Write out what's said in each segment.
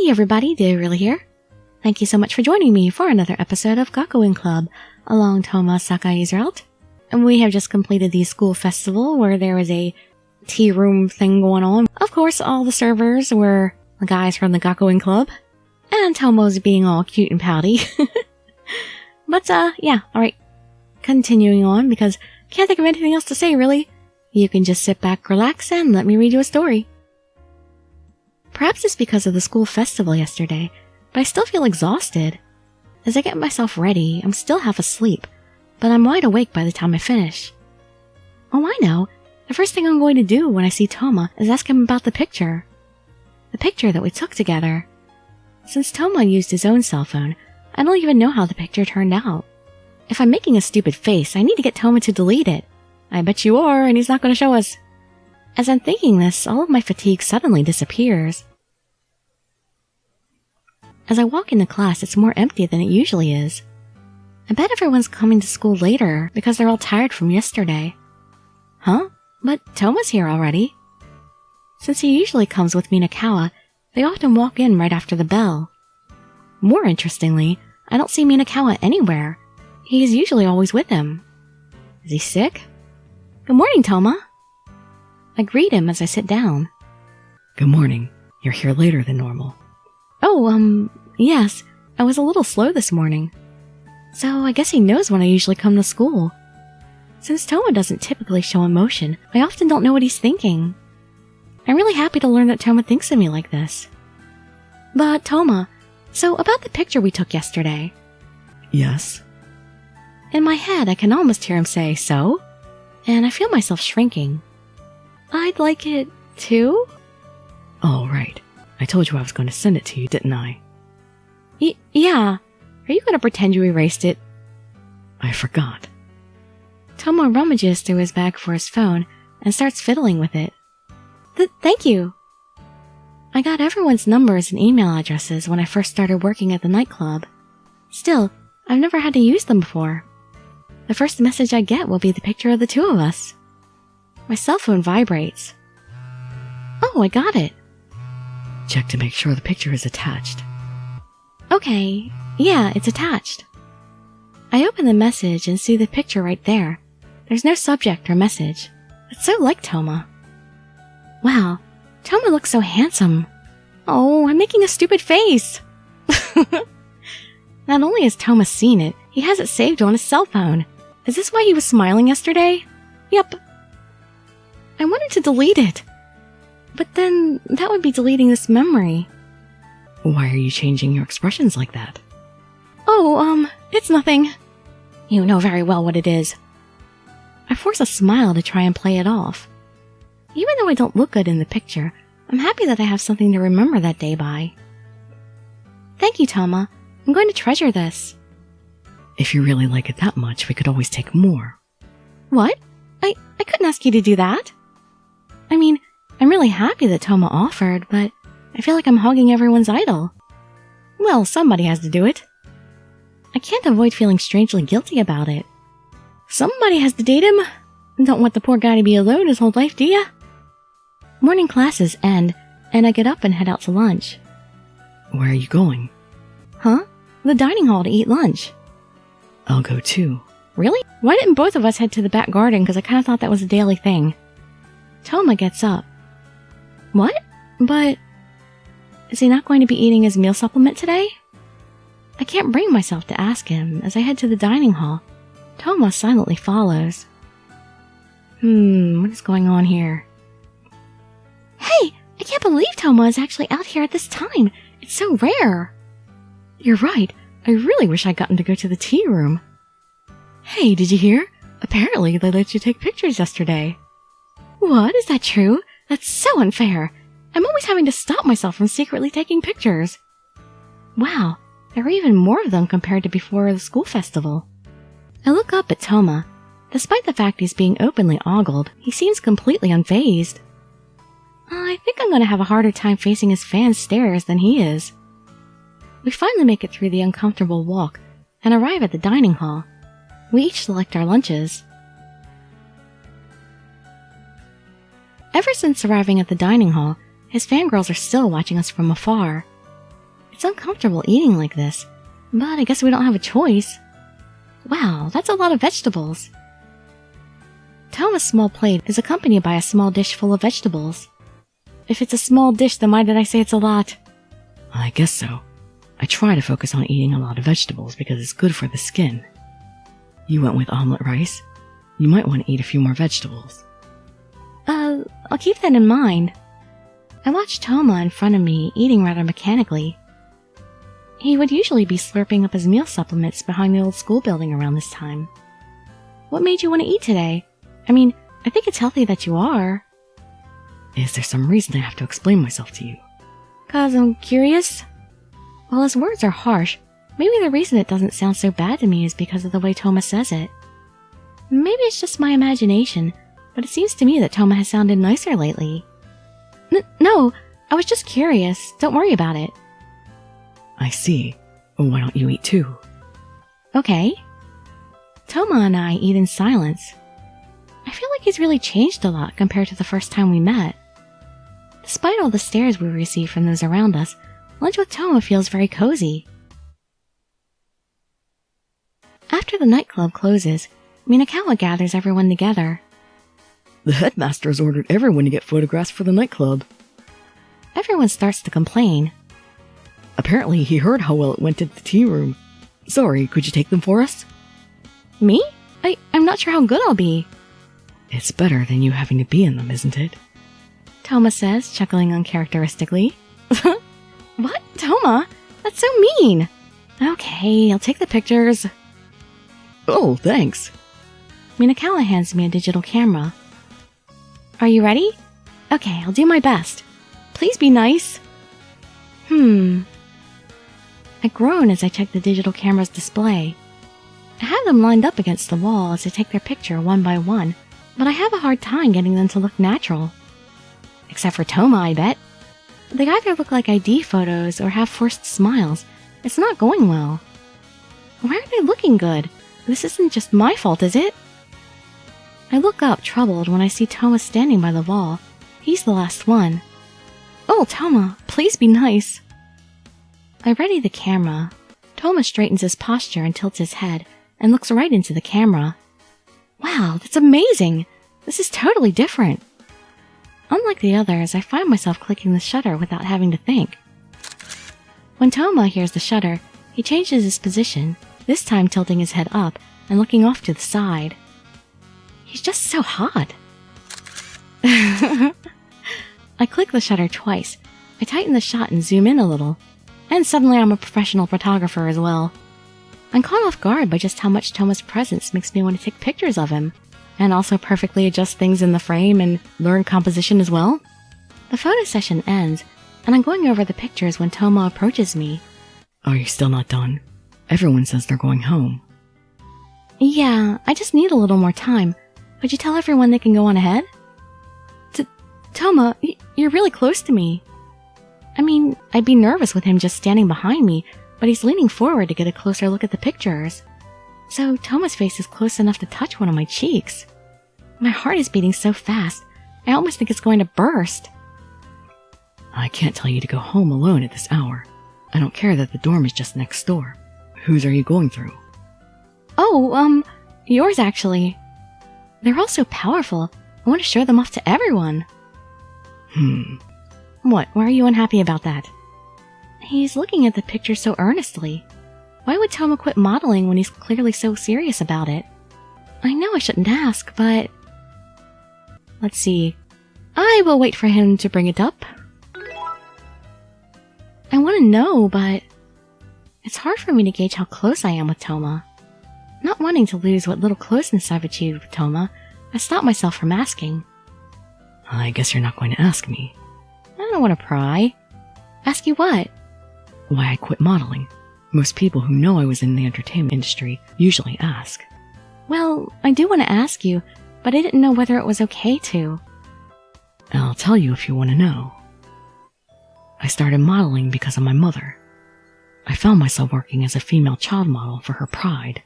Hey everybody, Dirili here. Thank you so much for joining me for another episode of Gakuen Club along Toma Sakai's route. And we have just completed the school festival where there was a tea room thing going on. Of course, all the servers were the guys from the Gakuen Club, and Tomo's being all cute and pouty. But, yeah, alright. Continuing on, because can't think of anything else to say, really. You can just sit back, relax, and let me read you a story. Perhaps it's because of the school festival yesterday, but I still feel exhausted. As I get myself ready, I'm still half asleep, but I'm wide awake by the time I finish. Oh, I know. The first thing I'm going to do when I see Toma is ask him about the picture. The picture that we took together. Since Toma used his own cell phone, I don't even know how the picture turned out. If I'm making a stupid face, I need to get Toma to delete it. I bet you are, and he's not going to show us. As I'm thinking this, all of my fatigue suddenly disappears. As I walk into class, it's more empty than it usually is. I bet everyone's coming to school later because they're all tired from yesterday. Huh? But Toma's here already. Since he usually comes with Minakawa, they often walk in right after the bell. More interestingly, I don't see Minakawa anywhere. He's usually always with him. Is he sick? Good morning, Toma. I greet him as I sit down. Good morning. You're here later than normal. Oh, yes. I was a little slow this morning. So I guess he knows when I usually come to school. Since Toma doesn't typically show emotion, I often don't know what he's thinking. I'm really happy to learn that Toma thinks of me like this. But Toma, so about the picture we took yesterday. Yes? In my head, I can almost hear him say, so? And I feel myself shrinking. I'd like it, too? Oh, right. I told you I was going to send it to you, didn't I? Yeah. Are you going to pretend you erased it? I forgot. Toma rummages through his bag for his phone and starts fiddling with it. Thank you. I got everyone's numbers and email addresses when I first started working at the nightclub. Still, I've never had to use them before. The first message I get will be the picture of the two of us. My cell phone vibrates. Oh, I got it. Check to make sure the picture is attached. Okay, yeah, it's attached. I open the message and see the picture right there. There's no subject or message. It's so like Toma. Wow, Toma looks so handsome. Oh, I'm making a stupid face. Not only has Toma seen it, he has it saved on his cell phone. Is this why he was smiling yesterday? Yep. I wanted to delete it. But then, that would be deleting this memory. Why are you changing your expressions like that? Oh, it's nothing. You know very well what it is. I force a smile to try and play it off. Even though I don't look good in the picture, I'm happy that I have something to remember that day by. Thank you, Toma. I'm going to treasure this. If you really like it that much, we could always take more. What? I couldn't ask you to do that. I mean, I'm really happy that Toma offered, but I feel like I'm hogging everyone's idol. Well, somebody has to do it. I can't avoid feeling strangely guilty about it. Somebody has to date him. Don't want the poor guy to be alone his whole life, do ya? Morning classes end, and I get up and head out to lunch. Where are you going? Huh? The dining hall to eat lunch. I'll go too. Really? Why didn't both of us head to the back garden? Because I kind of thought that was a daily thing. Toma gets up. What? But is he not going to be eating his meal supplement today? I can't bring myself to ask him as I head to the dining hall. Toma silently follows. What is going on here? Hey! I can't believe Toma is actually out here at this time. It's so rare. You're right. I really wish I'd gotten to go to the tea room. Hey, did you hear? Apparently they let you take pictures yesterday. What? Is that true? That's so unfair. I'm always having to stop myself from secretly taking pictures. Wow, there are even more of them compared to before the school festival. I look up at Toma. Despite the fact he's being openly ogled, he seems completely unfazed. I think I'm going to have a harder time facing his fans' stares than he is. We finally make it through the uncomfortable walk and arrive at the dining hall. We each select our lunches. Ever since arriving at the dining hall, his fangirls are still watching us from afar. It's uncomfortable eating like this, but I guess we don't have a choice. Wow, that's a lot of vegetables. Toma's small plate is accompanied by a small dish full of vegetables. If it's a small dish, then why did I say it's a lot? I guess so. I try to focus on eating a lot of vegetables because it's good for the skin. You went with omelet rice. You might want to eat a few more vegetables. I'll keep that in mind. I watched Toma in front of me eating rather mechanically. He would usually be slurping up his meal supplements behind the old school building around this time. What made you want to eat today? I mean, I think it's healthy that you are. Is there some reason I have to explain myself to you? 'Cause I'm curious. While his words are harsh, maybe the reason it doesn't sound so bad to me is because of the way Toma says it. Maybe it's just my imagination, but it seems to me that Toma has sounded nicer lately. No, I was just curious. Don't worry about it. I see. Well, why don't you eat too? Okay. Toma and I eat in silence. I feel like he's really changed a lot compared to the first time we met. Despite all the stares we receive from those around us, lunch with Toma feels very cozy. After the nightclub closes, Minakawa gathers everyone together. The headmaster has ordered everyone to get photographs for the nightclub. Everyone starts to complain. Apparently he heard how well it went at the tea room. Sorry, could you take them for us? Me? I'm not sure how good I'll be. It's better than you having to be in them, isn't it? Toma says, chuckling uncharacteristically. What? Toma? That's so mean! Okay, I'll take the pictures. Oh, thanks. Minakawa hands me a digital camera. Are you ready? Okay, I'll do my best. Please be nice. I groan as I check the digital camera's display. I have them lined up against the wall as I take their picture one by one, but I have a hard time getting them to look natural. Except for Toma, I bet. They either look like ID photos or have forced smiles. It's not going well. Why aren't they looking good? This isn't just my fault, is it? I look up, troubled, when I see Toma standing by the wall. He's the last one. Oh, Toma, please be nice. I ready the camera. Toma straightens his posture and tilts his head, and looks right into the camera. Wow, that's amazing! This is totally different. Unlike the others, I find myself clicking the shutter without having to think. When Toma hears the shutter, he changes his position, this time tilting his head up and looking off to the side. He's just so hot. I click the shutter twice. I tighten the shot and zoom in a little. And suddenly I'm a professional photographer as well. I'm caught off guard by just how much Toma's presence makes me want to take pictures of him, and also perfectly adjust things in the frame and learn composition as well. The photo session ends, and I'm going over the pictures when Toma approaches me. Are you still not done? Everyone says they're going home. Yeah, I just need a little more time. Would you tell everyone they can go on ahead? Toma, you're really close to me. I mean, I'd be nervous with him just standing behind me, but he's leaning forward to get a closer look at the pictures. So Toma's face is close enough to touch one of my cheeks. My heart is beating so fast, I almost think it's going to burst. I can't tell you to go home alone at this hour. I don't care that the dorm is just next door. Whose are you going through? Oh, yours actually. They're all so powerful. I want to show them off to everyone. What? Why are you unhappy about that? He's looking at the picture so earnestly. Why would Toma quit modeling when he's clearly so serious about it? I know I shouldn't ask, but... Let's see. I will wait for him to bring it up. I want to know, but... It's hard for me to gauge how close I am with Toma. Not wanting to lose what little closeness I've achieved with Toma, I stop myself from asking. I guess you're not going to ask me. I don't want to pry. Ask you what? Why I quit modeling. Most people who know I was in the entertainment industry usually ask. Well, I do want to ask you, but I didn't know whether it was okay to. I'll tell you if you want to know. I started modeling because of my mother. I found myself working as a female child model for her pride.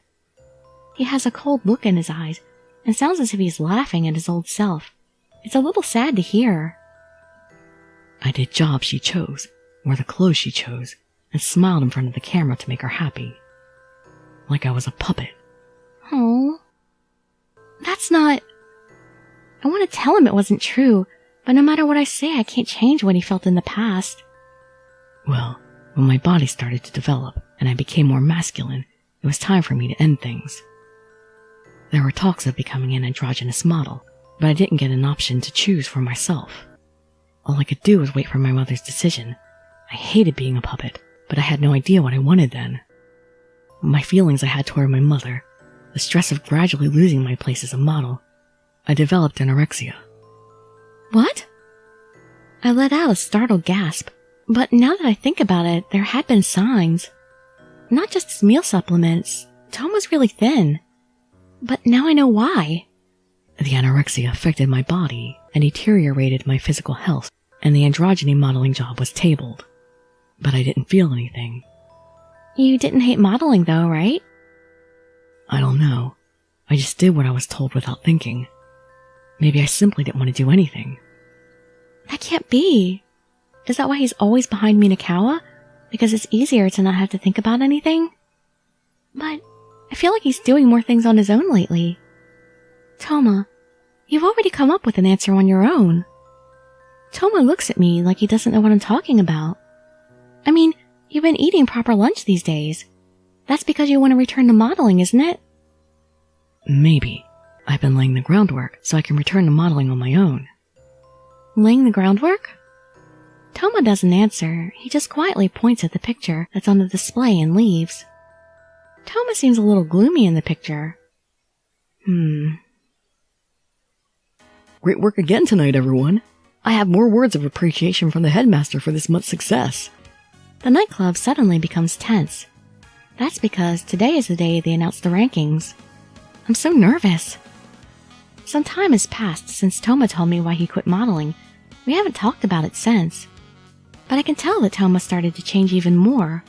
He has a cold look in his eyes, and sounds as if he's laughing at his old self. It's a little sad to hear. I did jobs she chose, wore the clothes she chose, and smiled in front of the camera to make her happy. Like I was a puppet. Oh. That's not... I want to tell him it wasn't true, but no matter what I say, I can't change what he felt in the past. Well, when my body started to develop and I became more masculine, it was time for me to end things. There were talks of becoming an androgynous model, but I didn't get an option to choose for myself. All I could do was wait for my mother's decision. I hated being a puppet, but I had no idea what I wanted then. My feelings I had toward my mother, the stress of gradually losing my place as a model, I developed anorexia. What? I let out a startled gasp, but now that I think about it, there had been signs. Not just his meal supplements. Tom was really thin. But now I know why. The anorexia affected my body and deteriorated my physical health, and the androgyny modeling job was tabled. But I didn't feel anything. You didn't hate modeling though, right? I don't know. I just did what I was told without thinking. Maybe I simply didn't want to do anything. That can't be. Is that why he's always behind Minakawa? Because it's easier to not have to think about anything? But I feel like he's doing more things on his own lately. Toma, you've already come up with an answer on your own. Toma looks at me like he doesn't know what I'm talking about. I mean, you've been eating proper lunch these days. That's because you want to return to modeling, isn't it? Maybe. I've been laying the groundwork so I can return to modeling on my own. Laying the groundwork? Toma doesn't answer. He just quietly points at the picture that's on the display and leaves. Toma seems a little gloomy in the picture. Great work again tonight, everyone. I have more words of appreciation from the headmaster for this month's success. The nightclub suddenly becomes tense. That's because today is the day they announce the rankings. I'm so nervous. Some time has passed since Toma told me why he quit modeling. We haven't talked about it since. But I can tell that Toma started to change even more.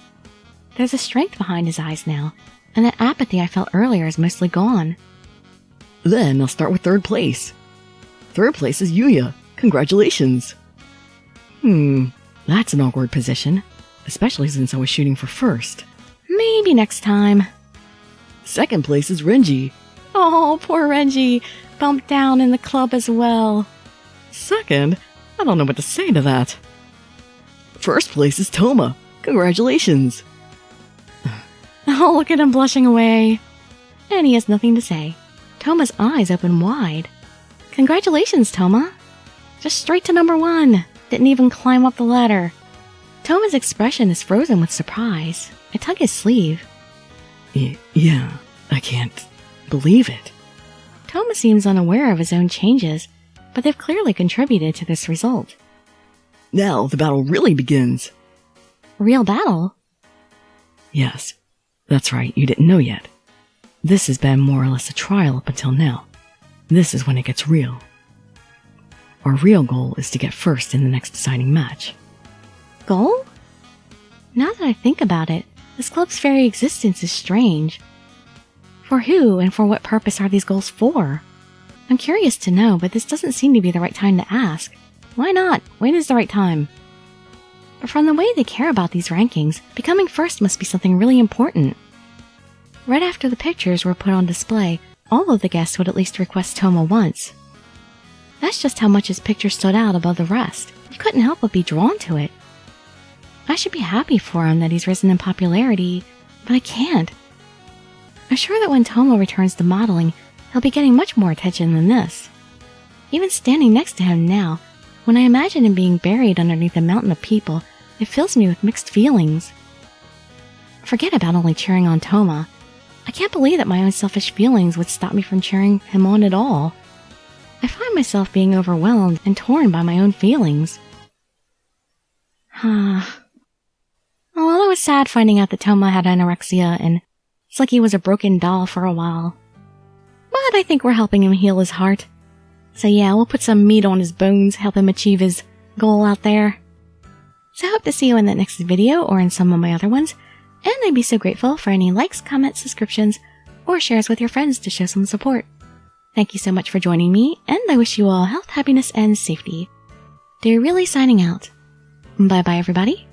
There's a strength behind his eyes now, and that apathy I felt earlier is mostly gone. Then I'll start with third place. Third place is Yuya. Congratulations. That's an awkward position, especially since I was shooting for first. Maybe next time. Second place is Renji. Oh, poor Renji. Bumped down in the club as well. Second? I don't know what to say to that. First place is Toma. Congratulations. Oh, look at him blushing away. And he has nothing to say. Toma's eyes open wide. Congratulations, Toma. Just straight to number 1. Didn't even climb up the ladder. Toma's expression is frozen with surprise. I tug his sleeve. Yeah, I can't believe it. Toma seems unaware of his own changes, but they've clearly contributed to this result. Now the battle really begins. Real battle? Yes, that's right, you didn't know yet. This has been more or less a trial up until now. This is when it gets real. Our real goal is to get first in the next deciding match. Goal? Now that I think about it, this club's very existence is strange. For who and for what purpose are these goals for? I'm curious to know, but this doesn't seem to be the right time to ask. Why not? When is the right time? But from the way they care about these rankings, becoming first must be something really important. Right after the pictures were put on display, all of the guests would at least request Toma once. That's just how much his picture stood out above the rest. You couldn't help but be drawn to it. I should be happy for him that he's risen in popularity, but I can't. I'm sure that when Toma returns to modeling, he'll be getting much more attention than this. Even standing next to him now, when I imagine him being buried underneath a mountain of people, it fills me with mixed feelings. Forget about only cheering on Toma. I can't believe that my own selfish feelings would stop me from cheering him on at all. I find myself being overwhelmed and torn by my own feelings. Although it was sad finding out that Toma had anorexia and it's like he was a broken doll for a while. But I think we're helping him heal his heart. So yeah, we'll put some meat on his bones, help him achieve his goal out there. So I hope to see you in the next video or in some of my other ones. And I'd be so grateful for any likes, comments, subscriptions, or shares with your friends to show some support. Thank you so much for joining me, and I wish you all health, happiness, and safety. Dirili signing out. Bye bye everybody.